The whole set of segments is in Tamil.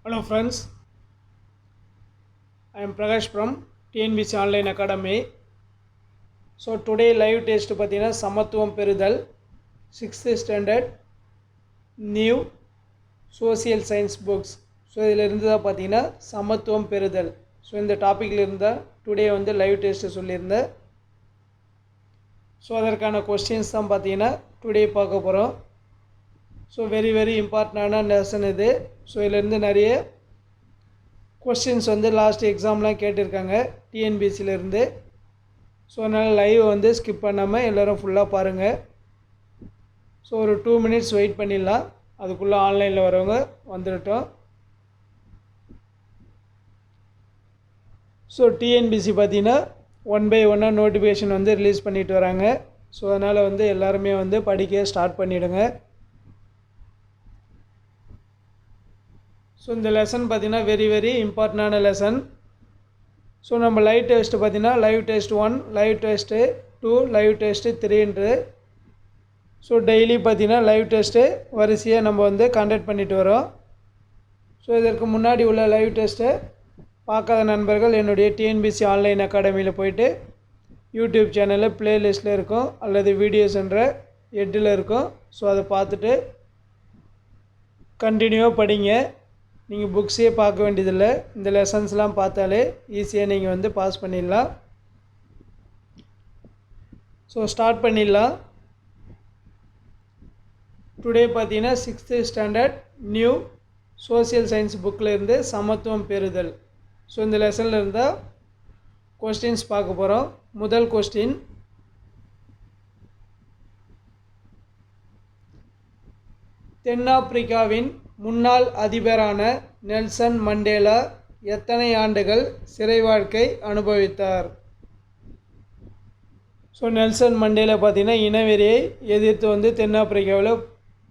Hello friends, I am Prakash from TNBC Online Academy. So today live test pathina Samathuvam Perudal 6th standard new social science books. So இதில இருந்து தான் பாத்தீங்கன்னா சமத்துவம் பெறுதல். So இந்த டாபிக்ல இருந்தா today வந்து live test சொல்லியிருந்தேன். So அதற்கான questions தான் பாத்தீங்கன்னா today பார்க்க போறோம். So very important lesson இது. So இதில இருந்து நிறைய கொஸ்டின்ஸ் வந்து லாஸ்ட் எக்ஸாம்லாம் கேட்டிருக்காங்க டிஎன்பிசியில் இருந்து. ஸோ அதனால் லைவ் வந்து ஸ்கிப் பண்ணாமல் எல்லோரும் ஃபுல்லாக பாருங்கள். ஸோ ஒரு 2 minutes வெயிட் பண்ணிடலாம், அதுக்குள்ளே ஆன்லைனில் வரவங்க வந்துடட்டும். ஸோ டிஎன்பிசி பார்த்தீங்கன்னா 1 by 1 நோட்டிஃபிகேஷன் வந்து ரிலீஸ் பண்ணிட்டு வராங்க. ஸோ அதனால் வந்து எல்லாருமே வந்து படிக்க ஸ்டார்ட் பண்ணிவிடுங்க. ஸோ இந்த லெசன் பார்த்தீங்கன்னா வெரி இம்பார்ட்டண்டான லெசன். ஸோ நம்ம லைவ் டெஸ்ட் பார்த்தீங்கன்னா live test 1, live test 2, live test 3. So daily பார்த்தீங்கன்னா லைவ் டெஸ்ட்டு வரிசையாக நம்ம வந்து கண்டக்ட் பண்ணிட்டு வரோம். ஸோ இதற்கு முன்னாடி உள்ள லைவ் டெஸ்ட்டை பார்க்காத நண்பர்கள் என்னுடைய டிஎன்பிசி ஆன்லைன் அகாடமியில் போயிட்டு யூடியூப் சேனலில் ப்ளேலிஸ்ட்டில் இருக்கும் அல்லது வீடியோஸ்ன்ற ஹெட்டில் இருக்கும். ஸோ அதை பார்த்துட்டு கண்டினியூவாக படிங்க. நீங்கள் புக்ஸே பார்க்க வேண்டியதில்லை, இந்த லெசன்ஸ்லாம் பார்த்தாலே ஈஸியாக நீங்கள் வந்து பாஸ் பண்ணிடலாம். ஸோ ஸ்டார்ட் பண்ணிடலாம். டுடே பார்த்தீங்கன்னா 6th standard new social science புக்கில் இருந்து சமத்துவம் பெறுதல். ஸோ இந்த லெசனில் இருந்தால் கொஸ்டின்ஸ் பார்க்க போகிறோம். முதல் கொஸ்டின், தென்னாப்பிரிக்காவின் முன்னாள் அதிபரான நெல்சன் மண்டேலா எத்தனை ஆண்டுகள் சிறை வாழ்க்கை அனுபவித்தார்? ஸோ நெல்சன் மண்டேலா பார்த்தீங்கன்னா இனவெறியை எதிர்த்து வந்து தென்னாப்பிரிக்காவில்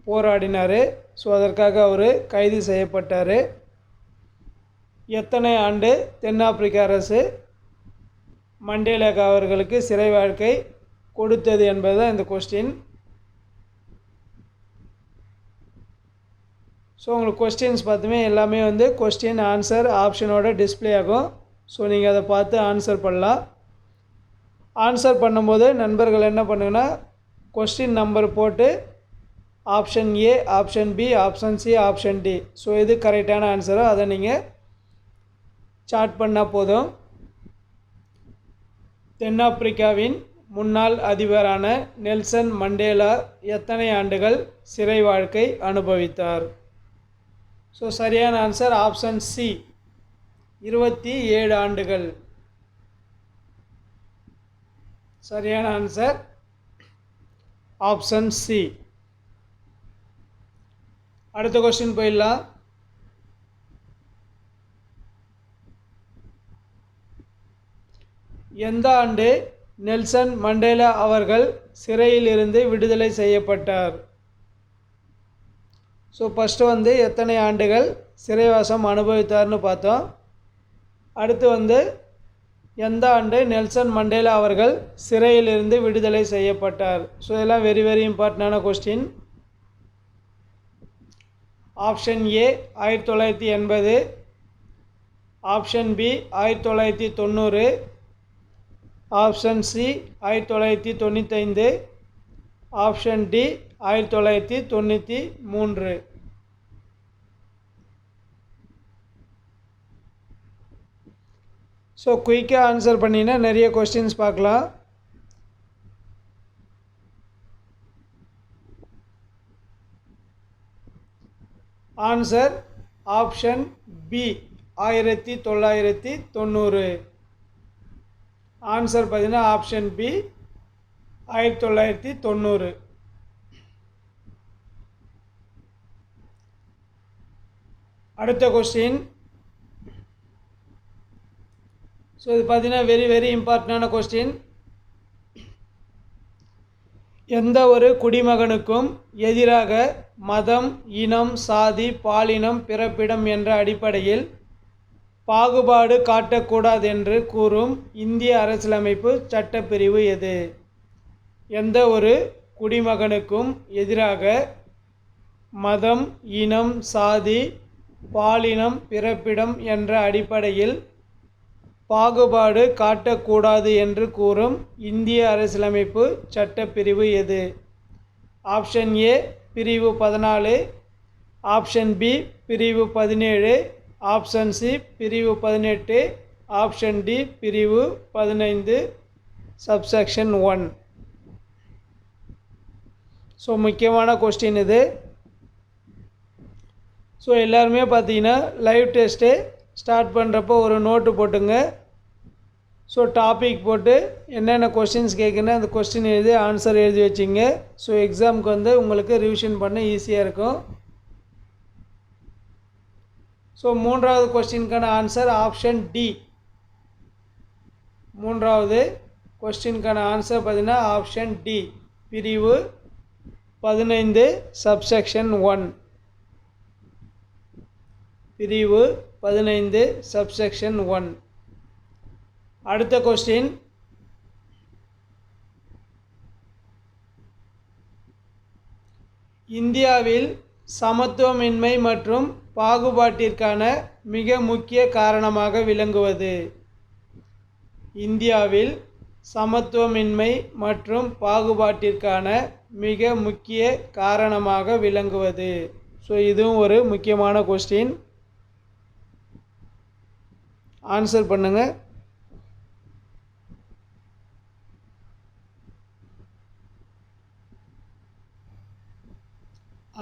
போராடினார். ஸோ அதற்காக அவர் கைது செய்யப்பட்டார். எத்தனை ஆண்டு தென்னாப்பிரிக்க அரசு மண்டேலா அவர்களுக்கு சிறை வாழ்க்கை கொடுத்தது என்பது தான் இந்த கொஸ்டின். ஸோ உங்களுக்கு கொஸ்டின்ஸ் பார்த்துமே எல்லாமே வந்து கொஸ்டின் ஆன்சர் ஆப்ஷனோட டிஸ்பிளே ஆகும். ஸோ நீங்கள் அதை பார்த்து ஆன்சர் பண்ணலாம். ஆன்சர் பண்ணும்போது நண்பர்கள் என்ன பண்ணுங்கன்னா கொஸ்டின் நம்பர் போட்டு option A, option B, option C, option D, so எது கரெக்டான ஆன்சரோ அதை நீங்கள் சார்ட் பண்ணால் போதும். தென்னாப்பிரிக்காவின் முன்னாள் அதிபரான நெல்சன் மண்டேலா எத்தனை ஆண்டுகள் சிறை வாழ்க்கை அனுபவித்தார்? ஸோ சரியான ஆன்சர் ஆப்ஷன் சி, 27 ஆண்டுகள். சரியான ஆன்சர் ஆப்ஷன் சி. அடுத்த கொஸ்டின் போயிடலாம். எந்த ஆண்டு நெல்சன் மண்டேலா அவர்கள் சிறையில் இருந்து விடுதலை செய்யப்பட்டார்? ஸோ ஃபஸ்ட்டு வந்து எத்தனை ஆண்டுகள் சிறைவாசம் அனுபவித்தார்னு பார்த்தோம். அடுத்து வந்து எந்த ஆண்டு நெல்சன் மண்டேலா அவர்கள் சிறையிலிருந்து விடுதலை செய்யப்பட்டார்? ஸோ இதெல்லாம் வெரி இம்பார்ட்டண்டான question. Option A 1980, option B 1990, option C 1995, option D 1993. So குயிக்காக ஆன்சர் பண்ணினா நிறைய கொஸ்டின்ஸ் பார்க்கலாம். Answer option B 1990. ஆன்சர் பார்த்தீங்கன்னா ஆப்ஷன் பி 1990. அடுத்த கொஸ்டின். ஸோ இது பார்த்தீங்கன்னா வெரி இம்பார்ட்டண்டான கொஸ்டின். எந்த ஒரு குடிமகனுக்கும் எதிராக மதம், இனம், சாதி, பாலினம், பிறப்பிடம் என்ற அடிப்படையில் பாகுபாடு காட்டக்கூடாதென்று கூறும் இந்திய அரசியலமைப்பு சட்டப்பிரிவு எது? எந்த ஒரு குடிமகனுக்கும் எதிராக மதம், இனம், சாதி, பாலினம் பிறப்பிடம் என்ற அடிப்படையில் பாகுபாடு காட்டக்கூடாது என்று கூறும் இந்திய அரசியலமைப்பு சட்டப்பிரிவு எது? ஆப்ஷன் ஏ பிரிவு 14, ஆப்ஷன் பி பிரிவு 17, ஆப்ஷன் சி பிரிவு 18, ஆப்ஷன் டி பிரிவு 15 சப்செக்ஷன் 1. ஸோ முக்கியமான கொஸ்டின் இது. ஸோ எல்லாருமே பார்த்தீங்கன்னா லைவ் டெஸ்ட்டு ஸ்டார்ட் பண்ணுறப்போ ஒரு நோட்டு போட்டுங்க. ஸோ டாபிக் போட்டு என்னென்ன கொஸ்டின்ஸ் கேட்குன்னா அந்த கொஸ்டின் எழுதி ஆன்சர் எழுதி வச்சிங்க. ஸோ எக்ஸாமுக்கு வந்து உங்களுக்கு ரிவிஷன் பண்ண ஈஸியாக இருக்கும். ஸோ மூன்றாவது கொஸ்டினுக்கான ஆன்சர் ஆப்ஷன் டி. மூன்றாவது கொஸ்டினுக்கான ஆன்சர் பார்த்தீங்கன்னா ஆப்ஷன் டி பிரிவு 15 சப்செக்ஷன் 1. பிரிவு 15 சப்செக்ஷன் 1. அடுத்த கொஸ்டின், இந்தியாவில் சமத்துவமின்மை மற்றும் பாகுபாட்டிற்கான மிக முக்கிய காரணமாக விளங்குவது? இந்தியாவில் சமத்துவமின்மை மற்றும் பாகுபாட்டிற்கான மிக முக்கிய காரணமாக விளங்குவது. ஸோ இதுவும் ஒரு முக்கியமான கொஸ்டின். ஆன்சர் பண்ணுங்கள்.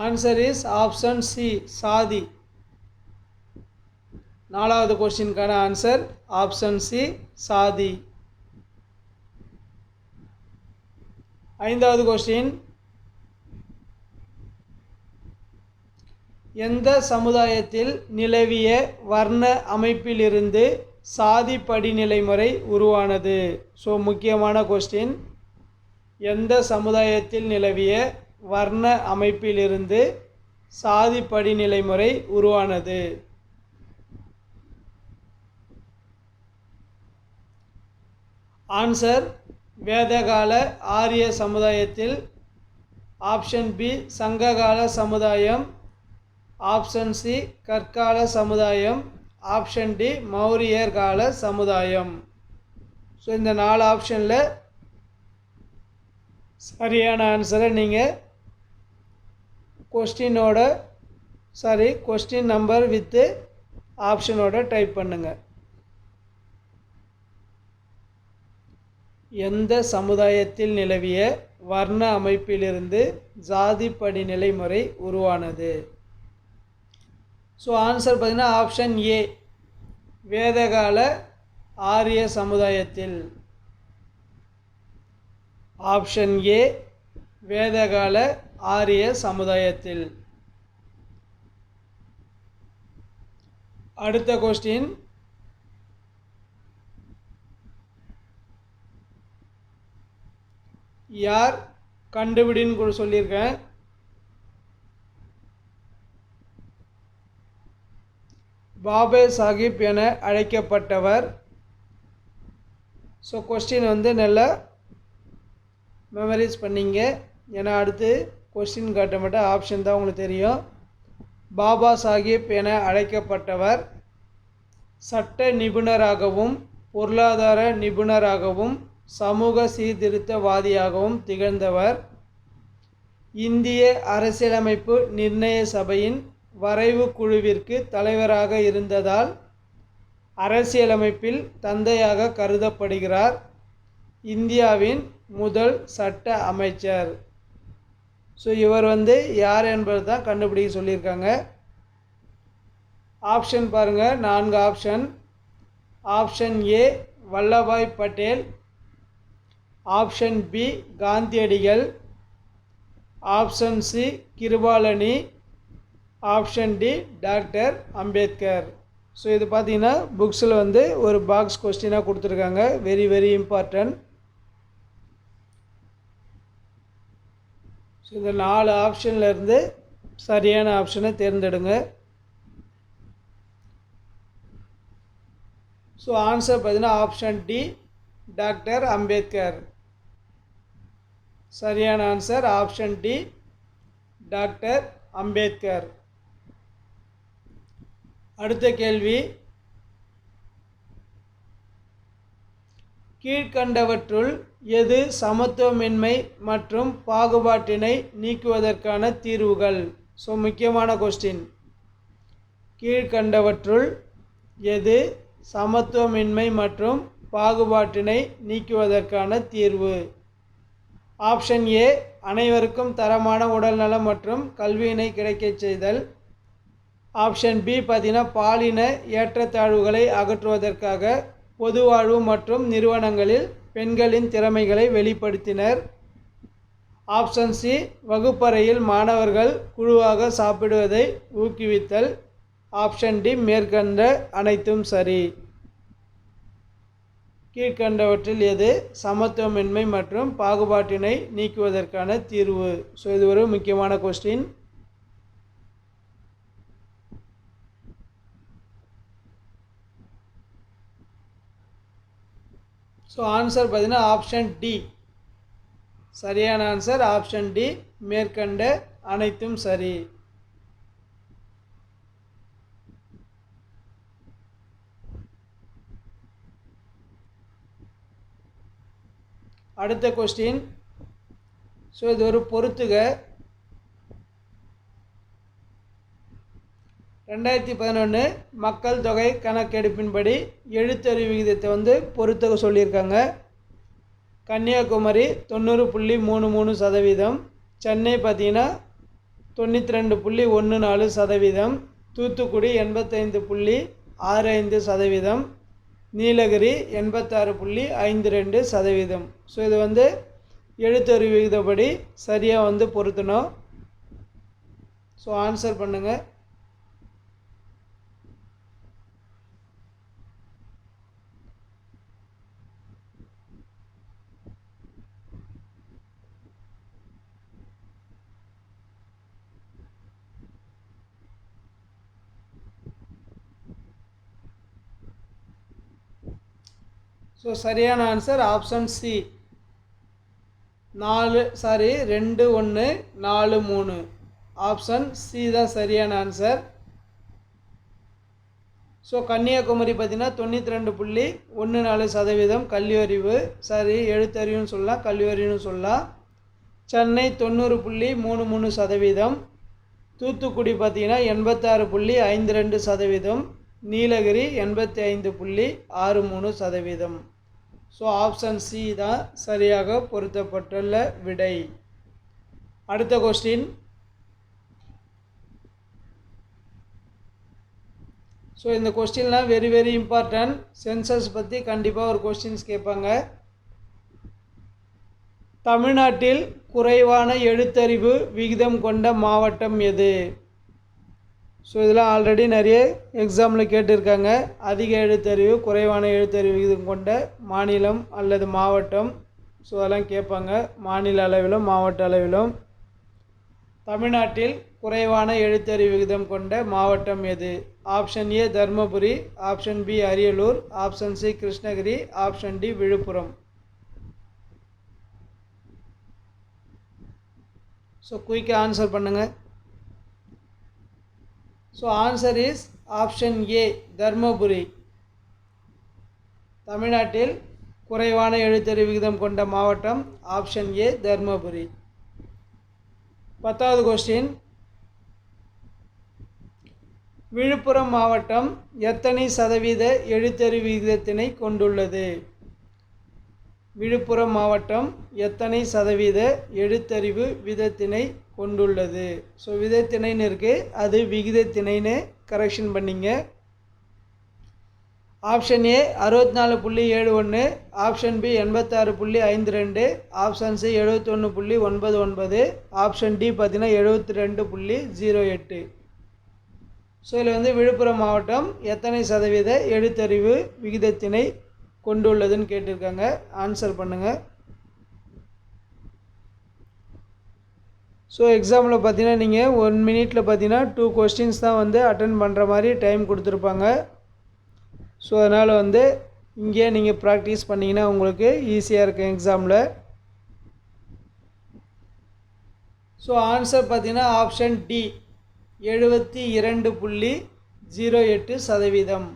ஆன்சர் இஸ் ஆப்ஷன் சி சாதி. நாலாவது கொஸ்டினுக்கான ஆன்சர் ஆப்ஷன் சி சாதி. ஐந்தாவது கொஸ்டின், எந்த சமுதாயத்தில் நிலவிய வர்ண அமைப்பிலிருந்து சாதி படிநிலை முறை உருவானது? ஸோ முக்கியமான கொஸ்டின். எந்த சமுதாயத்தில் நிலவிய வர்ண அமைப்பிலிருந்து சாதி படிநிலை முறை உருவானது? ஆன்சர் வேதகால ஆரிய சமுதாயத்தில். ஆப்ஷன் பி சங்ககால சமுதாயம், ஆப்ஷன் சி கற்கால சமுதாயம், ஆப்ஷன் டி மௌரியர் கால சமுதாயம். ஸோ இந்த 4 ஆப்ஷனில் சரியான ஆன்சரை நீங்கள் கொஸ்டின் நம்பர் வித்து ஆப்ஷனோட டைப் பண்ணுங்கள். எந்த சமுதாயத்தில் நிலவிய வர்ண அமைப்பிலிருந்து ஜாதி படிநிலை முறை உருவானது? ஸோ ஆன்சர் பார்த்தீங்கன்னா ஆப்ஷன் ஏ வேதகால ஆரிய சமுதாயத்தில். ஆப்ஷன் ஏ வேதகால ஆரிய சமுதாயத்தில். அடுத்த கொஸ்டின், யார் கண்டுபிடின்னு கூட சொல்லியிருக்கேன். பாபே சாஹிப் என அழைக்கப்பட்டவர். ஸோ கொஸ்டின் வந்து நல்லா மெமரைஸ் பண்ணிங்க. ஏன்னா அடுத்து கொஸ்டின் காட்ட மாட்டேன், ஆப்ஷன் தான் உங்களுக்கு தெரியும். பாபா சாஹிப் என அழைக்கப்பட்டவர் சட்ட நிபுணராகவும் பொருளாதார நிபுணராகவும் சமூக சீர்திருத்தவாதியாகவும் திகழ்ந்தவர். இந்திய அரசியலமைப்பு நிர்ணய சபையின் வரைவு குழுவிற்கு தலைவராக இருந்ததால் அரசியலமைப்பில் தந்தையாக கருதப்படுகிறார். இந்தியாவின் முதல் சட்ட அமைச்சர். ஸோ இவர் வந்து யார் என்பது தான் கண்டுபிடிக்க சொல்லியிருக்காங்க. ஆப்ஷன் பாருங்கள், 4 option. Option A Vallabhbhai Patel, option B காந்தியடிகள், option C Kripalani, option D doctor Ambedkar. So இது பார்த்தீங்கன்னா புக்ஸில் வந்து ஒரு பாக்ஸ் கொஸ்டினாக கொடுத்துருக்காங்க. Very very important. ஸோ இந்த 4 ஆப்ஷன்லேருந்து சரியான ஆப்ஷனை தேர்ந்தெடுங்க. ஸோ ஆன்சர் பார்த்தீங்கன்னா ஆப்ஷன் டி டாக்டர் அம்பேத்கர். சரியான answer option D doctor Ambedkar. அடுத்த கேள்வி, கீழ்கண்டவற்றுள் எது சமத்துவமின்மை மற்றும் பாகுபாட்டினை நீக்குவதற்கான தீர்வுகள்? ஸோ முக்கியமான கொஸ்டின். கீழ்கண்டவற்றுள் எது சமத்துவமின்மை மற்றும் பாகுபாட்டினை நீக்குவதற்கான தீர்வு? ஆப்ஷன் ஏ, அனைவருக்கும் தரமான உடல்நலம் மற்றும் கல்வியினை கிடைக்கச் செய்தல். ஆப்ஷன் பி பார்த்தீங்கன்னா பாலின ஏற்றத்தாழ்வுகளை அகற்றுவதற்காக பொது வாழ்வு மற்றும் நிறுவனங்களில் பெண்களின் திறமைகளை வெளிப்படுத்தினர். ஆப்ஷன் சி, வகுப்பறையில் மாணவர்கள் குழுவாக சாப்பிடுவதை ஊக்குவித்தல். ஆப்ஷன் டி, மேற்கண்ட அனைத்தும் சரி. கீழ்கண்டவற்றில் எது சமத்துவமின்மை மற்றும் பாகுபாட்டினை நீக்குவதற்கான தீர்வு? ஸோ இது ஒரு முக்கியமான கொஸ்டின். ஸோ ஆன்சர் பார்த்தீங்கன்னா ஆப்ஷன் டி. சரியான ஆன்சர் ஆப்ஷன் டி, மேற்கண்ட அனைத்தும் சரி. அடுத்த கொஸ்டின். ஸோ இது ஒரு பொறுத்துக. 2011 மக்கள் தொகை கணக்கெடுப்பின்படி எழுத்தறிவு விகிதத்தை பொறுத்துக சொல்லியிருக்காங்க. கன்னியாகுமரி 90.33%, சென்னை பார்த்தீங்கன்னா 92.14%, தூத்துக்குடி 85.65%, நீலகிரி 86.52%. ஸோ இது எழுத்தறிவு விகிதப்படி சரியாக பொருத்தணும். ஸோ ஆன்சர் பண்ணுங்கள். ஸோ சரியான answer option C, 2 1 4 3. Option C தான் சரியான ஆன்சர். ஸோ கன்னியாகுமரி பார்த்தீங்கன்னா 92.14% கல்வி அறிவு, எழுத்தறிவுன்னு சொல்லலாம், கல்வி அறிவுன்னு சொல்லலாம். சென்னை 90.33%, தூத்துக்குடி பார்த்தீங்கன்னா 86.52%, நீலகிரி 85.63%. ஸோ ஆப்ஷன் சி தான் சரியாக பொருத்தப்பட்டுள்ள விடை. அடுத்த கொஸ்டின். ஸோ இந்த கொஸ்டின்லாம் வெரி வெரி இம்பார்ட்டன்ட். சென்சஸ் பற்றி கண்டிப்பாக ஒரு கொஸ்டின்ஸ் கேட்பாங்க. தமிழ்நாட்டில் குறைவான எழுத்தறிவு விகிதம் கொண்ட மாவட்டம் எது? ஸோ இதெல்லாம் ஆல்ரெடி நிறைய எக்ஸாமில் கேட்டிருக்காங்க. அதிக எழுத்தறிவு குறைவான எழுத்தறிவு விகிதம் கொண்ட மாநிலம் அல்லது மாவட்டம். ஸோ அதெல்லாம் கேட்பாங்க மாநில அளவிலும் மாவட்ட அளவிலும். தமிழ்நாட்டில் குறைவான எழுத்தறிவு விகிதம் கொண்ட மாவட்டம் எது? Option A Dharmapuri, option B Ariyalur, option C Krishnagiri, option D Viluppuram. So குயிக்காக ஆன்சர் பண்ணுங்கள். So answer is option A Dharmapuri. தமிழ்நாட்டில் குறைவான எழுத்தறிவு விகிதம் கொண்ட மாவட்டம் ஆப்ஷன் ஏ தர்மபுரி. 10வது கொஸ்டின். விழுப்புரம் மாவட்டம் எத்தனை சதவீத எழுத்தறிவு விகிதத்தினை கொண்டுள்ளது? விழுப்புரம் மாவட்டம் எத்தனை சதவீத எழுத்தறிவு விகிதத்தினை கொண்டுள்ளது? ஸோ விகிதத்தினைன்னு இருக்குது, அது விகிதத்தினைன்னு கரெக்ஷன் பண்ணிங்க. Option A 64.71, option B 86.52, option C 71.99, option D பார்த்தீங்கன்னா 72.08. ஸோ இதில் விழுப்புரம் மாவட்டம் எத்தனை சதவீத எழுத்தறிவு விகிதத்தினை கொண்டுள்ளதுன்னு கேட்டிருக்காங்க. ஆன்சர் பண்ணுங்கள். ஸோ எக்ஸாமில் பார்த்தீங்கன்னா நீங்கள் 1 மினிட்டில் பார்த்தீங்கன்னா 2 கொஸ்டின்ஸ் தான் அட்டன் பண்ணுற மாதிரி டைம் கொடுத்துருப்பாங்க. ஸோ அதனால் இங்கே நீங்கள் ப்ராக்டிஸ் பண்ணிங்கன்னா உங்களுக்கு ஈஸியாக இருக்கும் எக்ஸாமில். ஸோ ஆன்சர் பார்த்தீங்கன்னா option D 72.08. 0.08%.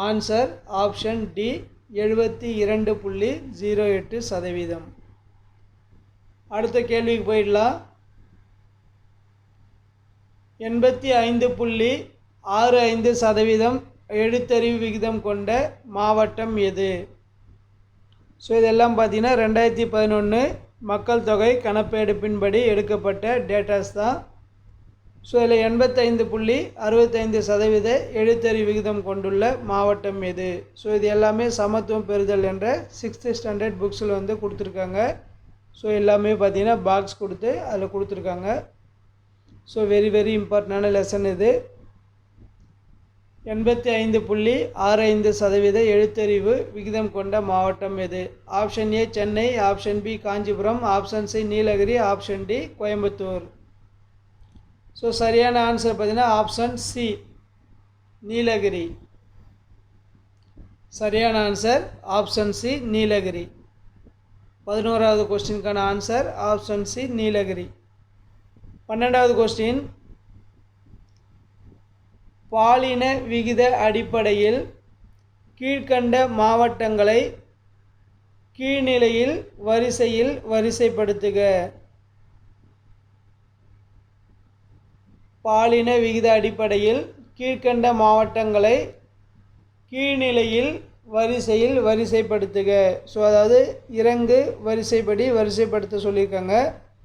Answer option D 72.08%. அடுத்த கேள்விக்கு போயிடலாம். 85.65% எழுத்தறிவு விகிதம் கொண்ட மாவட்டம் எது? ஸோ இதெல்லாம் பார்த்தீங்கன்னா 2011 மக்கள் தொகை கணக்கெடுப்பின்படி எடுக்கப்பட்ட டேட்டாஸ் தான். ஸோ இதில் 85.65% எழுத்தறிவு விகிதம் கொண்டுள்ள மாவட்டம் எது? ஸோ இது எல்லாமே சமத்துவம் பெறுதல் என்ற 6th ஸ்டாண்டர்ட் புக்ஸில் வந்து கொடுத்துருக்காங்க. ஸோ எல்லாமே பார்த்தீங்கன்னா பாக்ஸ் கொடுத்து அதில் கொடுத்துருக்காங்க. ஸோ வெரி இம்பார்ட்டண்டான லெசன் இது. 85.65% எழுத்தறிவு விகிதம் கொண்ட மாவட்டம் எது? Option A Chennai, option B Kanchipuram, option C Nilgiri, option D Coimbatore. So சரியான ஆன்சர் பார்த்தீங்கன்னா ஆப்ஷன் சி நீலகிரி. சரியான ஆன்சர் ஆப்ஷன் சி நீலகிரி. 11வது கொஸ்டினுக்கான ஆன்சர் ஆப்ஷன் சி நீலகிரி. 12வது கொஸ்டின், பாலின விகித அடிப்படையில் கீழ்க்கண்ட மாவட்டங்களை கீழ்நிலையில் வரிசையில் வரிசைப்படுத்துக. பாலின விகித அடிப்படையில் கீழ்க்கண்ட மாவட்டங்களை கீழ்நிலையில் வரிசையில் வரிசைப்படுத்துக. ஸோ அதாவது இறங்கு வரிசைப்படி வரிசைப்படுத்த சொல்லியிருக்காங்க.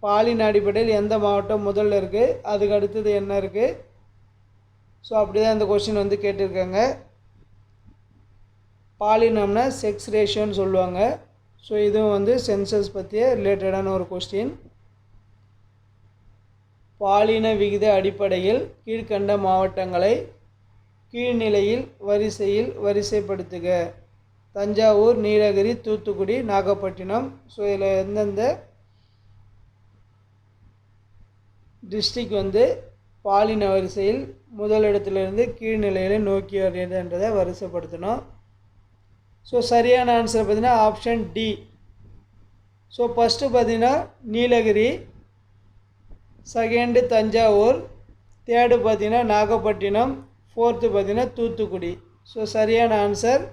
பாலின அடிப்படையில் எந்த மாவட்டம் முதல்ல இருக்குது, அதுக்கு அடுத்தது என்ன இருக்குது. ஸோ அப்படி தான் இந்த கொஸ்டின் வந்து கேட்டிருக்காங்க. பாலினம்னா செக்ஸ் ரேஷியோன்னு சொல்லுவாங்க. ஸோ இதுவும் வந்து சென்சஸ் பற்றிய ரிலேட்டடான ஒரு கொஸ்டின். பாலின விகித அடிப்படையில் கீழ்க்கண்ட மாவட்டங்களை கீழ்நிலையில் வரிசையில் வரிசைப்படுத்துக. தஞ்சாவூர், நீலகிரி, தூத்துக்குடி, நாகப்பட்டினம். ஸோ இதில் எந்தெந்த டிஸ்ட்ரிக் வந்து பாலின வரிசையில் முதலிடத்திலிருந்து கீழ்நிலையில் நோக்கி வருகிறதுன்றதை வரிசைப்படுத்தணும். ஸோ சரியான ஆன்சர் பார்த்தீங்கன்னா ஆப்ஷன் டி. ஸோ ஃபஸ்ட்டு பார்த்தீங்கன்னா நீலகிரி, செகண்டு தஞ்சாவூர், தேர்டு பார்த்தீங்கன்னா நாகப்பட்டினம், ஃபோர்த்து பார்த்தீங்கன்னா தூத்துக்குடி. ஸோ சரியான ஆன்சர்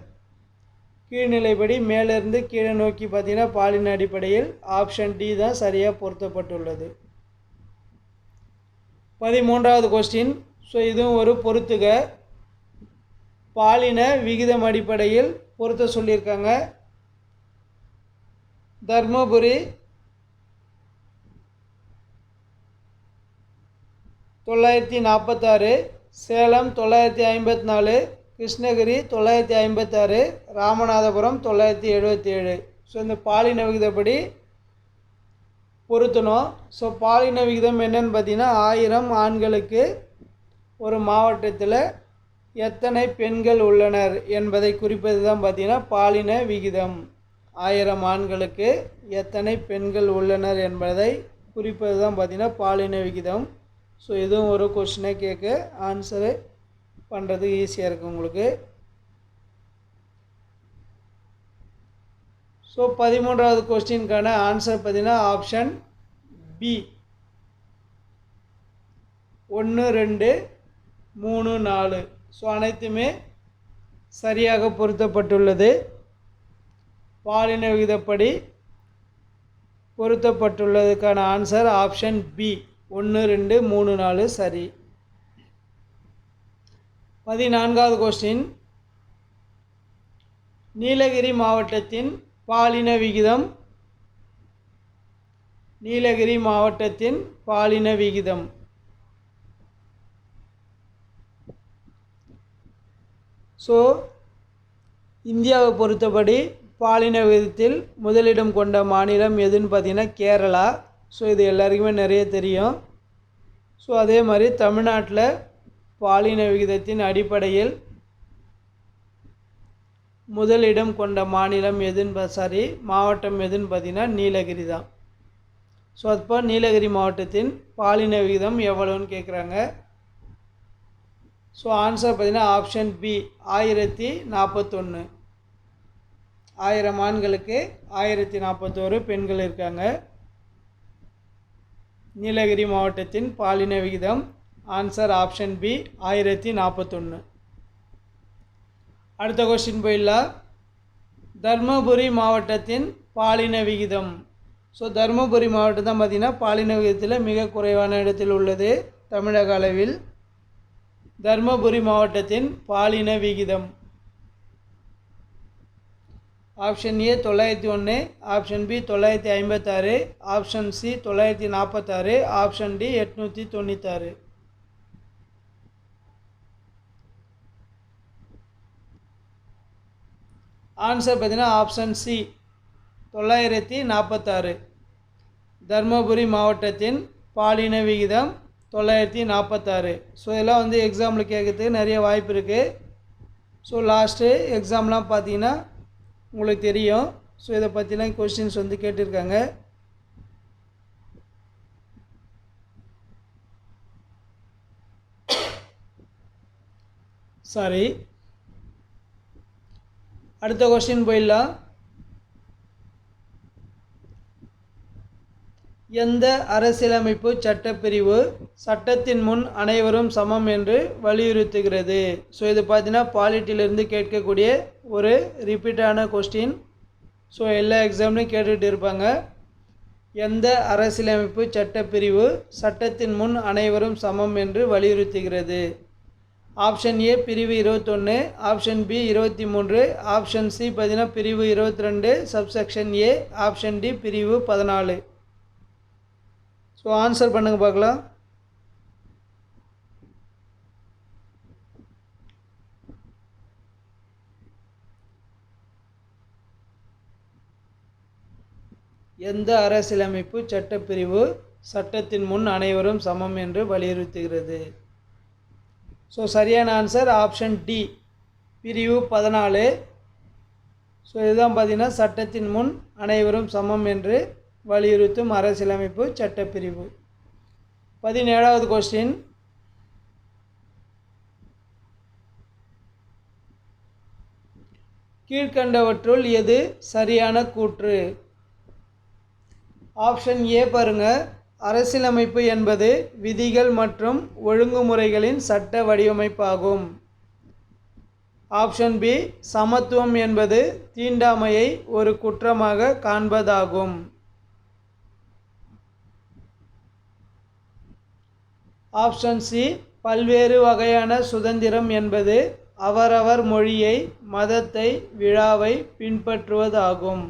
கீழ்நிலைப்படி மேலிருந்து கீழே நோக்கி பார்த்தீங்கன்னா பாலின அடிப்படையில் ஆப்ஷன் டி தான் சரியாக பொருத்தப்பட்டுள்ளது. 13வது கொஸ்டின். ஸோ இதுவும் ஒரு பொறுத்துக. பாலின விகிதம் அடிப்படையில் பொருத்த சொல்லியிருக்காங்க. தர்மபுரி 946, சேலம் 954, கிருஷ்ணகிரி 956, ராமநாதபுரம் 977. ஸோ இந்த பாலின விகிதப்படி பொருத்தணும். ஸோ பாலின விகிதம் என்னன்னு பார்த்தீங்கன்னா 1000 ஆண்களுக்கு ஒரு மாவட்டத்தில் எத்தனை பெண்கள் உள்ளனர் என்பதை குறிப்பது தான் பார்த்தீங்கன்னா பாலின விகிதம். 1000 ஆண்களுக்கு எத்தனை பெண்கள் உள்ளனர் என்பதை குறிப்பது தான் பார்த்தீங்கன்னா பாலின விகிதம். ஸோ இதுவும் ஒரு கொஸ்டினை கேட்க ஆன்சரு பண்ணுறது ஈஸியாக இருக்குது உங்களுக்கு. ஸோ 13வது கொஸ்டினுக்கான ஆன்சர் பார்த்தீங்கன்னா ஆப்ஷன் பி 1, 2, 3, 4. ஸோ அனைத்துமே சரியாக பொருத்தப்பட்டுள்ளது. பாலின விகிதப்படி பொருத்தப்பட்டுள்ளதுக்கான ஆன்சர் ஆப்ஷன் பி 1, 2, 3, 4 சரி. 14வது கொஸ்டின், நீலகிரி மாவட்டத்தின் பாலின விகிதம். நீலகிரி மாவட்டத்தின் பாலின விகிதம். ஸோ இந்தியாவை பொறுத்தபடி பாலின விகிதத்தில் முதலிடம் கொண்ட மாநிலம் எதுன்னு பார்த்தீங்கன்னா கேரளா. ஸோ இது எல்லாருக்குமே நிறைய தெரியும். ஸோ அதே மாதிரி தமிழ்நாட்டில் பாலின விகிதத்தின் அடிப்படையில் முதலிடம் கொண்ட மாநிலம் எதுன்னு மாவட்டம் எதுன்னு பார்த்தீங்கன்னா நீலகிரி தான். ஸோ அப்போ நீலகிரி மாவட்டத்தின் பாலின விகிதம் எவ்வளோன்னு கேட்குறாங்க. ஸோ ஆன்சர் பார்த்தீங்கன்னா ஆப்ஷன் பி 1041. 1000 ஆண்களுக்கு 1041 பெண்கள் இருக்காங்க. நீலகிரி மாவட்டத்தின் பாலின விகிதம் ஆன்சர் ஆப்ஷன் பி 1041. அடுத்த கொஸ்டின் போயிடலாம். தர்மபுரி மாவட்டத்தின் பாலின விகிதம். ஸோ தருமபுரி மாவட்டம் தான் பார்த்திங்கன்னா பாலின விகிதத்தில் மிக குறைவான இடத்தில் உள்ளது தமிழக அளவில். தர்மபுரி மாவட்டத்தின் பாலின விகிதம் option A 901, option B 956, option C 946, option D 896. Answer பார்த்தீங்கன்னா ஆப்ஷன் சி 946. தர்மபுரி மாவட்டத்தின் பாலின விகிதம் 946. ஸோ இதெல்லாம் வந்து எக்ஸாமில் கேட்கறதுக்கு நிறைய வாய்ப்பு இருக்குது. ஸோ லாஸ்ட்டு எக்ஸாம்லாம் பார்த்தீங்கன்னா உங்களுக்கு தெரியும். ஸோ இதை பற்றிலாம் கொஸ்டின்ஸ் வந்து கேட்டிருக்காங்க. சாரி, அடுத்த கொஸ்டின் போயிடலாம். எந்த அரசியலமைப்பு சட்டப்பிரிவு சட்டத்தின் முன் அனைவரும் சமம் என்று வலியுறுத்துகிறது? ஸோ இது பார்த்தீங்கன்னா பாலிட்டியிலிருந்து கேட்கக்கூடிய ஒரு ரிப்பீட்டான கொஸ்டின். ஸோ எல்லா எக்ஸாம்லையும் கேட்டுகிட்டு இருப்பாங்க. எந்த அரசியலமைப்பு சட்டப்பிரிவு சட்டத்தின் முன் அனைவரும் சமம் என்று வலியுறுத்துகிறது? ஆப்ஷன் ஏ பிரிவு 21, ஆப்ஷன் பி 23, ஆப்ஷன் சி பார்த்தீங்கன்னா பிரிவு 22 சப்செக்ஷன் ஏ, ஆப்ஷன் டி பிரிவு 14. ஸோ ஆன்சர் பண்ணுங்க பார்க்கலாம். எந்த அரசியலமைப்பு சட்டப்பிரிவு சட்டத்தின் முன் அனைவரும் சமம் என்று வலியுறுத்துகிறது? ஸோ சரியான ஆன்சர் ஆப்ஷன் டி பிரிவு 14. ஸோ இதுதான் பார்த்தீங்கன்னா சட்டத்தின் முன் அனைவரும் சமம் என்று வலியுறுத்தும் அரசியலமைப்பு சட்டப்பிரிவு. 17வது கொஸ்டின். கீழ்கண்டவற்றுள் எது சரியான கூற்று? ஆப்ஷன் ஏ பாருங்க, அரசியலமைப்பு என்பது விதிகள் மற்றும் ஒழுங்குமுறைகளின் சட்ட வடிவமைப்பாகும். ஆப்ஷன் பி சமத்துவம் என்பது தீண்டாமையை ஒரு குற்றமாக காண்பதாகும். ஆப்ஷன் சி பல்வேறு வகையான சுதந்திரம் என்பது அவரவர் மொழியை, மதத்தை, விழாவை பின்பற்றுவதாகும்.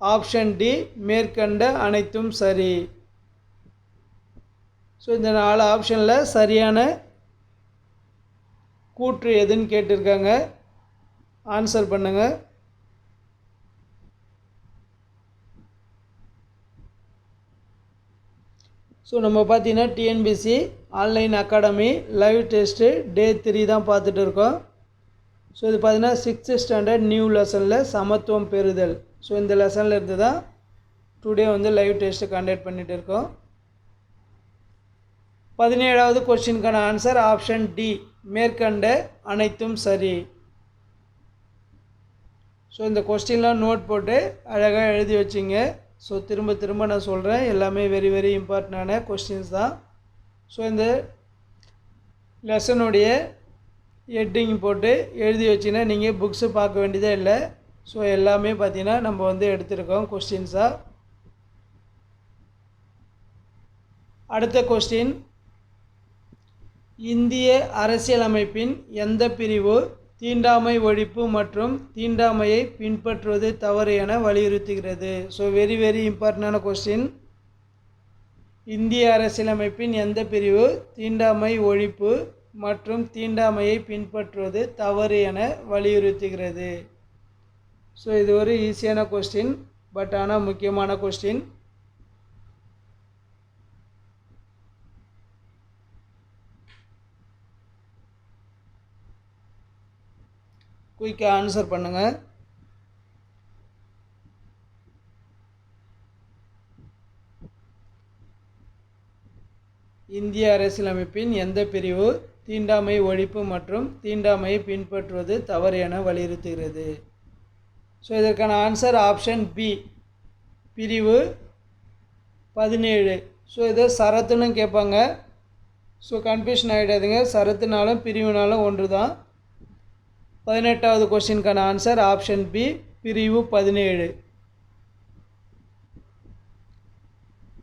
ஆப்ஷன் டி மேற்கண்ட அனைத்தும் சரி. ஸோ இந்த 4 ஆப்ஷனில் சரியான கூற்று எதுன்னு கேட்டிருக்காங்க. ஆன்சர் பண்ணுங்கள். ஸோ நம்ம பார்த்தீங்கன்னா TNPSC online academy live test day 3 தான் பார்த்துட்டு இருக்கோம். ஸோ இது பார்த்தீங்கன்னா 6th ஸ்டாண்டர்ட் நியூ லெசனில் சமத்துவம் பெறுதல். ஸோ இந்த லெசனில் இருந்து தான் டுடே வந்து லைவ் டெஸ்ட்டு கண்டக்ட் பண்ணிகிட்டு இருக்கோம். 17வது கொஸ்டினுக்கான ஆன்சர் ஆப்ஷன் டி மேற்கண்ட அனைத்தும் சரி. ஸோ இந்த கொஸ்டின்லாம் நோட் போட்டு அழகாக எழுதி வச்சிங்க. ஸோ திரும்ப திரும்ப நான் சொல்கிறேன், எல்லாமே வெரி வெரி இம்பார்ட்டண்டான கொஸ்டின்ஸ் தான். ஸோ இந்த லெசனுடைய ஹெட்டிங் போட்டு எழுதி வச்சிங்கன்னா நீங்கள் புக்ஸு பார்க்க வேண்டியதே இல்லை. ஸோ எல்லாமே பார்த்தீங்கன்னா நம்ம வந்து எடுத்துருக்கோம் கொஸ்டின்ஸாக. அடுத்த கொஸ்டின். இந்திய அரசியலமைப்பின் எந்த பிரிவு தீண்டாமை ஒழிப்பு மற்றும் தீண்டாமையை பின்பற்றுவது தவறு என வலியுறுத்துகிறது? ஸோ வெரி வெரி இம்பார்ட்டண்டான கொஸ்டின். இந்திய அரசியலமைப்பின் எந்த பிரிவு தீண்டாமை ஒழிப்பு மற்றும் தீண்டாமையை பின்பற்றுவது தவறு என வலியுறுத்துகிறது? ஸோ இது ஒரு ஈஸியான கொஸ்டின், பட் ஆனால் முக்கியமான கொஸ்டின். குயிக்காக ஆன்சர் பண்ணுங்கள். இந்திய அரசியலமைப்பின் எந்த பிரிவு தீண்டாமை ஒழிப்பு மற்றும் தீண்டாமையை பின்பற்றுவது தவறு என வலியுறுத்துகிறது? ஸோ இதற்கான ஆன்சர் ஆப்ஷன் பி பிரிவு 17. ஸோ இது சரத்துன்னு கேட்பாங்க. ஸோ கன்ஃபியூஷன் ஆகிடாதுங்க, சரத்துனாலும் பிரிவுனாலும் ஒன்று தான். 18வது கொஸ்டினுக்கான ஆன்சர் ஆப்ஷன் பி, பிரிவு 17.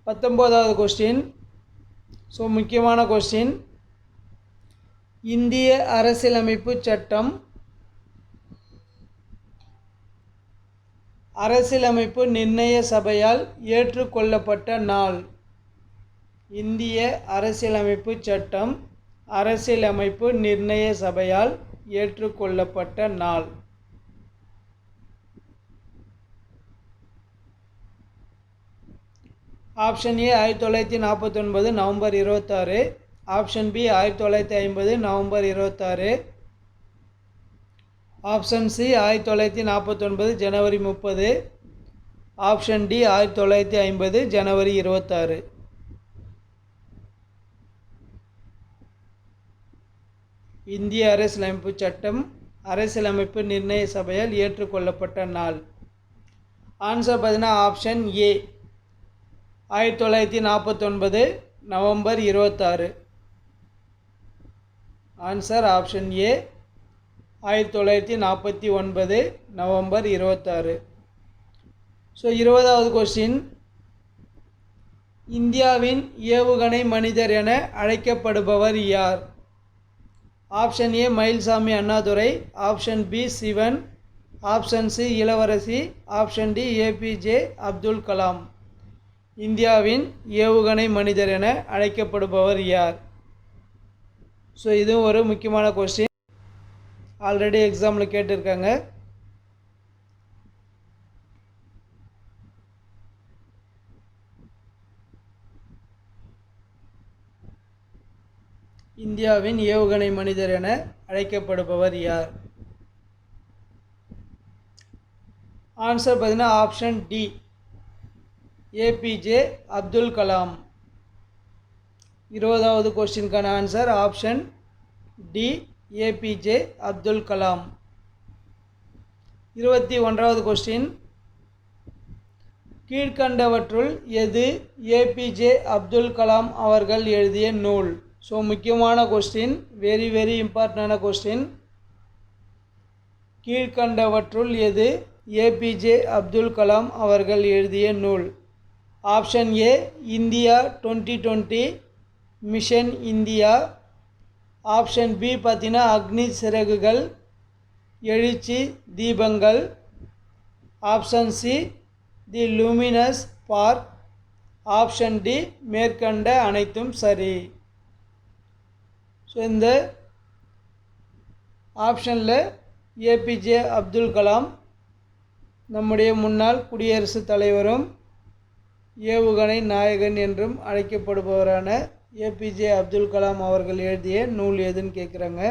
19வது கொஸ்டின். ஸோ முக்கியமான கொஸ்டின். இந்திய அரசியலமைப்பு சட்டம் அரசியலமைப்பு நிர்ணய சபையால் ஏற்றுக்கொள்ளப்பட்ட நாள். இந்திய அரசியலமைப்பு சட்டம் அரசியலமைப்பு நிர்ணய சபையால் ஏற்றுக்கொள்ளப்பட்ட நாள். Option A 1949 November 26. Option B 1950 November 26. Option C 1949 ஜனவரி 30. ஆப்ஷன் டி 1950 ஜனவரி 26. இந்திய அரசியலமைப்பு சட்டம் அரசியலமைப்பு நிர்ணய சபையால் ஏற்றுக்கொள்ளப்பட்ட நாள். ஆன்சர் பார்த்தீங்கன்னா option A 1949 November 26. Answer option A 1949 November 26. So 20வது கொஸ்டின். இந்தியாவின் ஏவுகணை மனிதர் என அழைக்கப்படுபவர் யார்? Option A Mylswamy Annadurai. Option B Sivan. Option C Ilavarasi. Option D APJ Abdul Kalam. இந்தியாவின் ஏவுகணை மனிதர் என அழைக்கப்படுபவர் யார்? ஸோ இதுவும் ஒரு முக்கியமான கொஸ்டின், ஆல்ரெடி எக்ஸாமில் கேட்டிருக்காங்க. இந்தியாவின் ஏவுகணை மனிதர் என அழைக்கப்படுபவர் யார்? ஆன்சர் பார்த்தீங்கன்னா option D APJ Abdul Kalam. 20வது கொஸ்டினுக்கான answer option D APJ Abdul Kalam. 21வது கொஸ்டின். கீழ்கண்டவற்றுள் எது ஏபிஜே அப்துல் கலாம் அவர்கள் எழுதிய நூல்? ஸோ முக்கியமான கொஸ்டின், வெரி வெரி இம்பார்ட்டண்டான கொஸ்டின். கீழ்கண்டவற்றுள் எது ஏபிஜே அப்துல் கலாம் அவர்கள் எழுதிய நூல்? Option A India 2020 mission India. Option B பார்த்தீங்கன்னா Agni Siragugal Ezhuchi Deepangal. Option C the luminous spark. Option D மேற்கண்ட அனைத்தும் சரி. ஸோ இந்த ஆப்ஷனில் ஏபிஜே அப்துல் கலாம் நம்முடைய முன்னாள் குடியரசுத் தலைவரும் ஏவுகணை நாயகன் என்றும் அழைக்கப்படுபவரான ஏபிஜே அப்துல் கலாம் அவர்கள் எழுதிய நூல் எதுன்னு கேட்குறாங்க.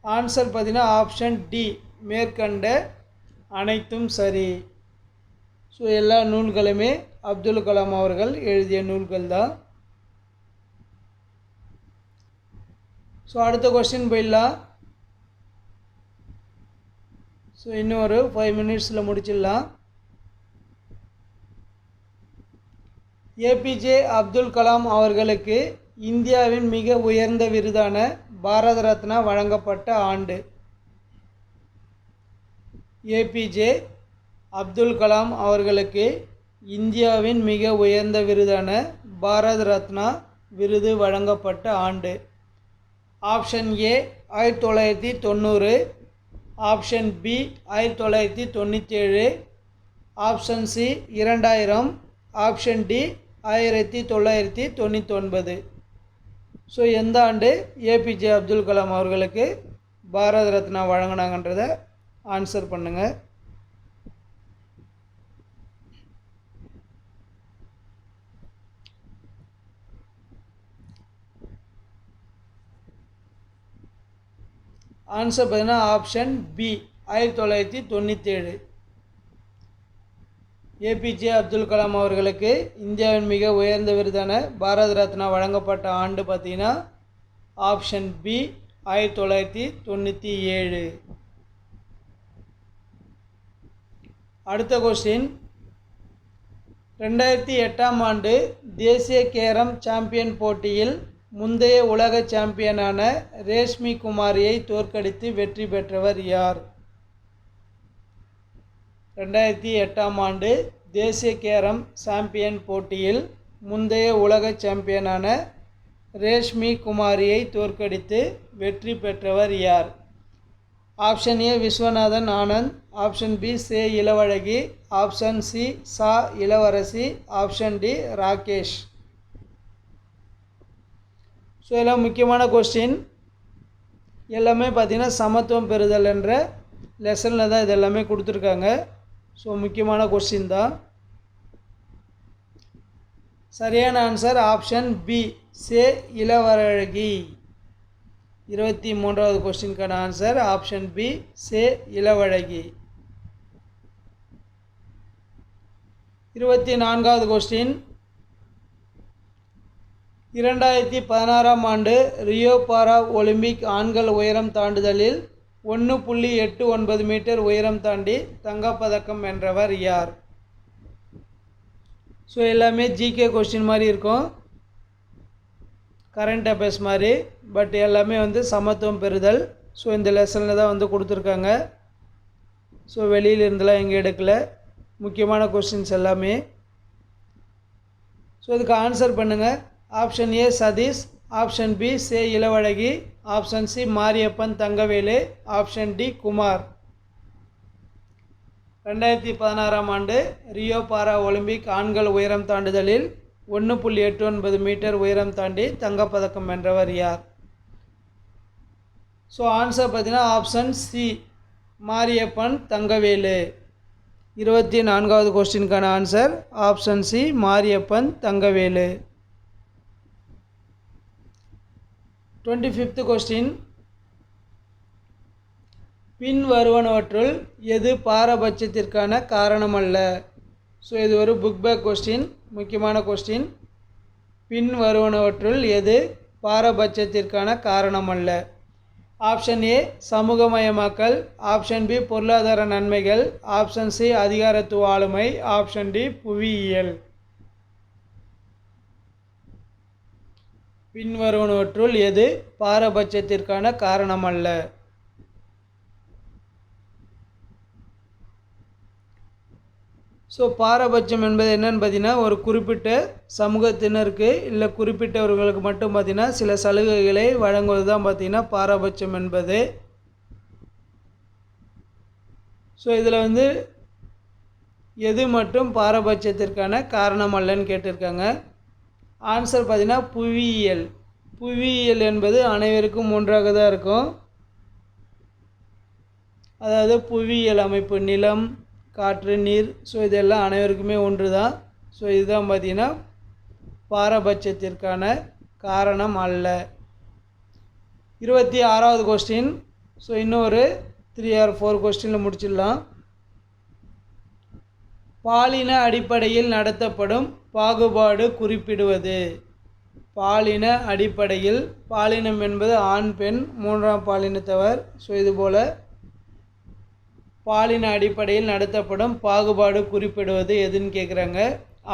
ஆன்சர் பார்த்தீங்கன்னா ஆப்ஷன் டி மேற்கண்ட அனைத்தும் சரி. ஸோ எல்லா நூல்களுமே அப்துல் கலாம் அவர்கள் எழுதிய நூல்கள் தான். ஸோ அடுத்த கொஸ்டின் போயிடலாம். ஸோ இன்னும் ஒரு 5 மினிட்ஸில் முடிச்சிடலாம். ஏபிஜே அப்துல் கலாம் அவர்களுக்கு இந்தியாவின் மிக உயர்ந்த விருதான பாரத ரத்னா வழங்கப்பட்ட ஆண்டு? ஏபிஜே அப்துல் கலாம் அவர்களுக்கு இந்தியாவின் மிக உயர்ந்த விருதான பாரத ரத்னா விருது வழங்கப்பட்ட ஆண்டு? Option A 1990. Option B 1997. Option C 2000. Option D 1999. So எந்த ஆண்டு ஏபிஜே அப்துல் கலாம் அவர்களுக்கு பாரத ரத்னா வழங்கினாங்கன்றதை ஆன்சர் பண்ணுங்கள். ஆன்சர் பார்த்தீங்கன்னா option B 1997. APJ Abdul Kalam அவர்களுக்கு இந்தியாவின் மிக உயர்ந்த விருதான பாரத ரத்னா வழங்கப்பட்ட ஆண்டு பார்த்தீங்கன்னா ஆப்ஷன் பி 1997. அடுத்த கொஸ்டின். 2008ஆம் ஆண்டு தேசிய கேரம் சாம்பியன் போட்டியில் முந்தைய உலக சாம்பியனான ரேஷ்மி குமாரியை தோற்கடித்து வெற்றி பெற்றவர் யார்? 2008ஆம் ஆண்டு தேசிய கேரம் சாம்பியன் போட்டியில் முந்தைய உலக சாம்பியனான ரேஷ்மி குமாரியை தோற்கடித்து வெற்றி பெற்றவர் யார்? Option A Viswanathan Anand, option B சே இளவழகி, ஆப்ஷன் சி சா Ilavarasi, option D Rakesh. So எல்லாம் முக்கியமான கொஸ்டின். எல்லாமே பார்த்திங்கன்னா சமத்துவம் பெறுதல் என்ற லெசனில் தான் இது எல்லாமே கொடுத்துருக்காங்க. ஸோ முக்கியமான கொஸ்டின் தான். சரியான ஆன்சர் ஆப்ஷன் பி சே இளவழகி. 23வது கொஸ்டினுக்கான ஆன்சர் ஆப்ஷன் பி சே இளவழகி. 24வது கொஸ்டின். 2016ஆம் ஆண்டு ரியோ பாரா ஒலிம்பிக் ஆண்கள் உயரம் தாண்டுதலில் 1.89 மீட்டர் உயரம் தாண்டி தங்கப்பதக்கம் வென்றவர் யார்? ஸோ எல்லாமே ஜிகே கொஸ்டின் மாதிரி இருக்கும், கரண்ட் அஃபேர்ஸ் மாதிரி, பட் எல்லாமே சமத்துவம் பெறுதல். ஸோ இந்த லெசனில் தான் கொடுத்துருக்காங்க. ஸோ வெளியில் இருந்தெல்லாம் எங்கே எடுக்கல, முக்கியமான கொஸ்டின்ஸ் எல்லாமே. ஸோ இதுக்கு ஆன்சர் பண்ணுங்கள். Option A Sathish, option B சே Ilavazhagi, option C Mariyappan Thangavelu, option D Kumar. 2016ஆம் ஆண்டு ரியோ பாரா ஒலிம்பிக் ஆண்கள் உயரம் தாண்டுதலில் 1.89 மீட்டர் உயரம் தாண்டி தங்கப்பதக்கம் வென்றவர் யார்? ஸோ ஆன்சர் பார்த்தீங்கன்னா ஆப்ஷன் சி மாரியப்பன் தங்கவேலு. 24வது கொஸ்டினுக்கான answer option C Mariyappan Thangavelu. 25th question. பின் வருவனவற்றுள் எது பாரபட்சத்திற்கான காரணமல்ல? ஸோ இது ஒரு புக் பேக் கொஸ்டின், முக்கியமான கொஸ்டின். பின் வருவனவற்றுள் எது பாரபட்சத்திற்கான காரணமல்ல? ஆப்ஷன் ஏ சமூகமயமாக்கல், ஆப்ஷன் பி பொருளாதார நன்மைகள், ஆப்ஷன் சி அதிகாரத்துவ ஆளுமை, ஆப்ஷன் டி புவியியல். பின்வருவனவற்றுள் எது பாரபட்சத்திற்கான காரணமல்ல? ஸோ பாரபட்சம் என்பது என்னன்னு பார்த்தீங்கன்னா, ஒரு குறிப்பிட்ட சமூகத்தினருக்கு இல்லை குறிப்பிட்டவர்களுக்கு மட்டும் பார்த்திங்கன்னா சில சலுகைகளை வழங்குவது தான் பார்த்திங்கன்னா பாரபட்சம் என்பது. ஸோ இதில் எது மட்டும் பாரபட்சத்திற்கான காரணம் அல்லன்னு கேட்டிருக்காங்க. ஆன்சர் பார்த்திங்கன்னா புவியியல். புவியியல் என்பது அனைவருக்கும் ஒன்றாக தான் இருக்கும். அதாவது புவியியல் அமைப்பு, நிலம், காற்று, நீர், ஸோ இதெல்லாம் அனைவருக்குமே ஒன்று தான். ஸோ இதுதான் பார்த்திங்கன்னா பாரபட்சத்திற்கான காரணம் அல்ல. 26வது கொஸ்டின். ஸோ இன்னொரு 3 or 4 கொஸ்டினில் முடிச்சிடலாம். பாலின அடிப்படையில் நடத்தப்படும் பாகுபாடு குறிப்பிடுவது. பாலின அடிப்படையில், பாலினம் என்பது ஆண் பெண் 3ஆம் பாலினத்தவர். ஸோ இதுபோல் பாலின அடிப்படையில் நடத்தப்படும் பாகுபாடு குறிப்பிடுவது எதுன்னு கேட்குறாங்க.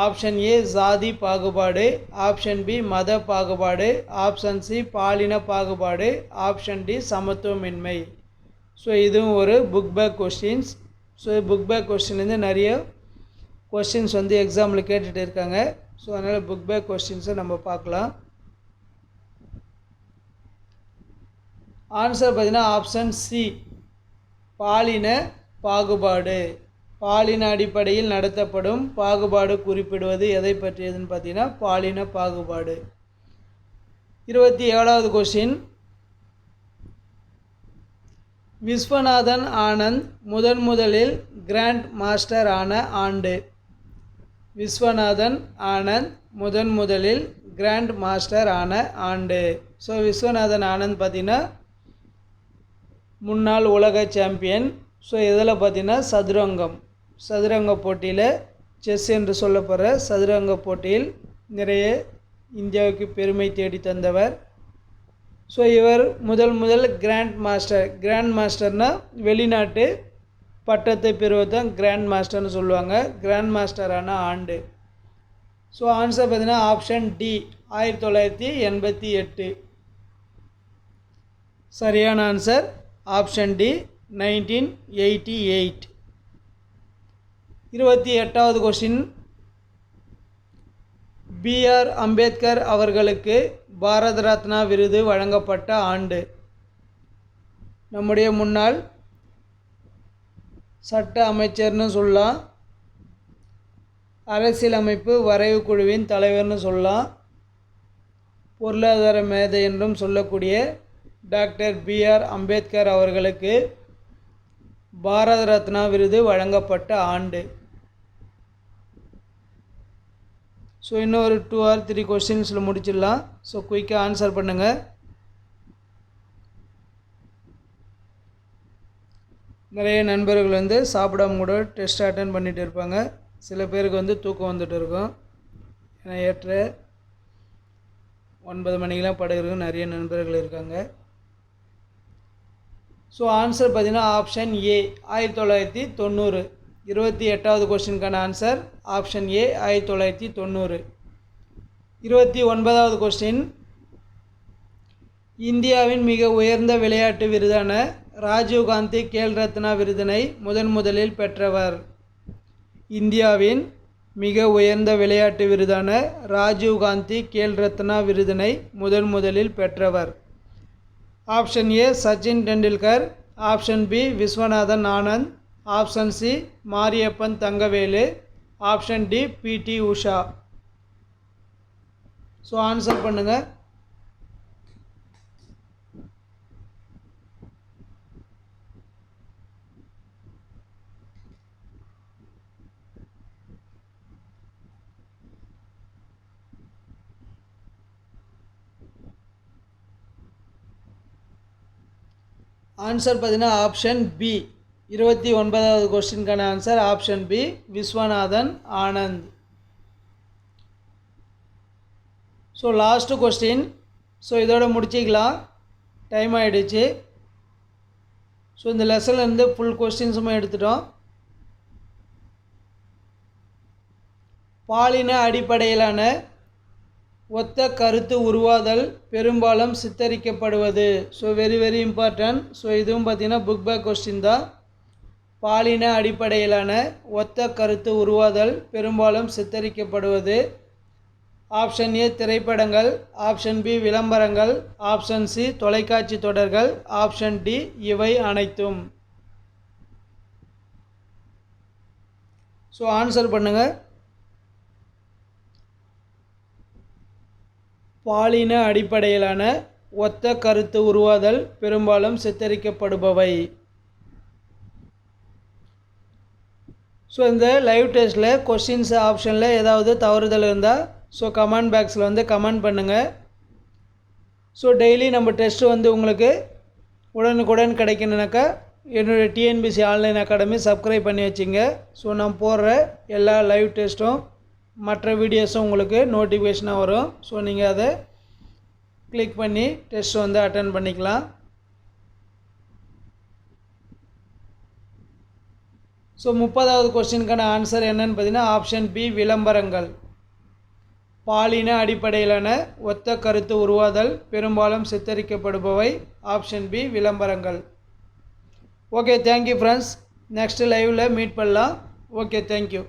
ஆப்ஷன் ஏ சாதி பாகுபாடு, ஆப்ஷன் பி மத பாகுபாடு, ஆப்ஷன் சி பாலின பாகுபாடு, ஆப்ஷன் டி சமத்துவமின்மை. ஸோ இதுவும் ஒரு book back questions. So book back கொஸ்டின்லேருந்து நிறைய கொஸ்டின்ஸ் எக்ஸாமில் கேட்டுகிட்டு இருக்காங்க. ஸோ அதனால் புக் பேக் கொஸ்டின்ஸை நம்ம பார்க்கலாம். ஆன்சர் பார்த்திங்கன்னா ஆப்ஷன் சி பாலின பாகுபாடு. பாலின அடிப்படையில் நடத்தப்படும் பாகுபாடு குறிப்பிடுவது எதை பற்றியதுன்னு பார்த்தீங்கன்னா பாலின பாகுபாடு. 27வது கொஸ்டின். விஸ்வநாதன் ஆனந்த் முதலில் கிராண்ட் மாஸ்டர் ஆன ஆண்டு. விஸ்வநாதன் ஆனந்த் முதலில் கிராண்ட் மாஸ்டர் ஆன ஆண்டு. ஸோ விஸ்வநாதன் ஆனந்த் பார்த்திங்கன்னா முன்னாள் உலக சாம்பியன். ஸோ இதில் பார்த்திங்கன்னா சதுரங்க போட்டியில், செஸ் என்று சொல்லப்படுற சதுரங்க போட்டியில் நிறைய இந்தியாவுக்கு பெருமை தேடி தந்தவர். ஸோ இவர் முதல் கிராண்ட் மாஸ்டர்னால் வெளிநாட்டு பட்டத்தை பெறுவது தான் கிராண்ட் மாஸ்டர்னு சொல்லுவாங்க. கிராண்ட் மாஸ்டரான ஆண்டு ஸோ ஆன்சர் பார்த்தீங்கன்னா ஆப்ஷன் டி 1988. சரியான ஆன்சர் ஆப்ஷன் டி 1988. 28வது கொஸ்டின். பிஆர் அம்பேத்கர் அவர்களுக்கு பாரத ரத்னா விருது வழங்கப்பட்ட ஆண்டு. நம்முடைய முன்னாள் சட்ட அமைச்சர்னு சொல்லலாம், அரசியலமைப்பு வரைவு குழுவின் தலைவர்னு சொல்லலாம், பொருளாதார மேதை என்றும் சொல்லக்கூடிய டாக்டர் பிஆர் அம்பேத்கர் அவர்களுக்கு பாரத ரத்னா விருது வழங்கப்பட்ட ஆண்டு. ஸோ இன்னும் ஒரு 2 or 3 கொஸ்டின்ஸில் முடிச்சிடலாம். ஸோ குயிக்காக ஆன்சர் பண்ணுங்கள். நிறைய நண்பர்கள் வந்து சாப்பிடாம கூட டெஸ்ட் அட்டன் பண்ணிகிட்டு இருப்பாங்க. சில பேருக்கு வந்து தூக்கம் வந்துட்டு இருக்கும். ஏன்னா ஏற்ற 9 மணிக்கெலாம் படுக்கிறதுக்கு நிறைய நண்பர்கள் இருக்காங்க. ஸோ ஆன்சர் பார்த்தீங்கன்னா ஆப்ஷன் ஏ 1990. 28வது கொஸ்டினுக்கான ஆன்சர் ஆப்ஷன் ஏ 1990. 29வது கொஸ்டின். இந்தியாவின் மிக உயர்ந்த விளையாட்டு விருதான ராஜீவ்காந்தி கேல் ரத்னா விருதினை முதலில் பெற்றவர். இந்தியாவின் மிக உயர்ந்த விளையாட்டு விருதான ராஜீவ்காந்தி கேல் ரத்னா விருதினை முதலில் பெற்றவர். Option A Sachin Tendulkar, option B Viswanathan Anand, option C Mariyappan Thangavelu, option D PT Usha. So answer பண்ணுங்கள். ஆன்சர் பார்த்தீங்கன்னா ஆப்ஷன் பி 29வது கொஸ்டினுக்கான answer option B Viswanathan Anand. So last question. So இதோட முடிச்சிக்கலாம், டைம் ஆகிடுச்சு. ஸோ இந்த லெசன்லேருந்து ஃபுல் கொஸ்டின்ஸுமே எடுத்துட்டோம். பாலின அடிப்படையிலான ஒத்த கருத்து உருவாதல் பெரும்பாலும் சித்தரிக்கப்படுவது. So very important. ஸோ இதுவும் பார்த்திங்கன்னா புக் பேக் கொஸ்டின் தான். பாலின அடிப்படையிலான ஒத்த கருத்து உருவாதல் பெரும்பாலும் சித்தரிக்கப்படுவது. ஆப்ஷன் ஏ திரைப்படங்கள், ஆப்ஷன் பி விளம்பரங்கள், ஆப்ஷன் சி தொலைக்காட்சி தொடர்கள், ஆப்ஷன் டி இவை அனைத்தும். ஸோ ஆன்சர் பண்ணுங்கள். பாலின அடிப்படையிலான ஒத்த கருத்து உருவாதல் பெரும்பாலும் சித்தரிக்கப்படுபவை. ஸோ இந்த லைவ் டெஸ்ட்டில் கொஸ்டின்ஸ் ஆப்ஷனில் ஏதாவது தவறுதல் இருந்தால் ஸோ கமெண்ட் பாக்ஸில் வந்து கமெண்ட் பண்ணுங்கள். ஸோ டெய்லி நம்ம டெஸ்ட்டு வந்து உங்களுக்கு உடனுக்குடன் கிடைக்கணுனாக்கா என்னுடைய டிஎன்பிசி ஆன்லைன் அகாடமி சப்ஸ்கிரைப் பண்ணி வச்சுங்க. ஸோ நான் போடுற எல்லா லைவ் டெஸ்ட்டும் மற்ற வீடியோஸும் உங்களுக்கு நோட்டிஃபிகேஷனாக வரும். ஸோ நீங்கள் அதை கிளிக் பண்ணி டெஸ்ட் வந்து அட்டன் பண்ணிக்கலாம். ஸோ 30வது கொஸ்டினுக்கான ஆன்சர் என்னன்னு பார்த்தீங்கன்னா ஆப்ஷன் பி விளம்பரங்கள். பாலின அடிப்படையிலான ஒத்த கருத்து உருவாதல் பெரும்பாலும் சித்தரிக்கப்படுபவை. ஆப்ஷன் பி விளம்பரங்கள். Okay, thank you friends. நெக்ஸ்ட் லைவில் மீட் பண்ணலாம். Okay, thank you.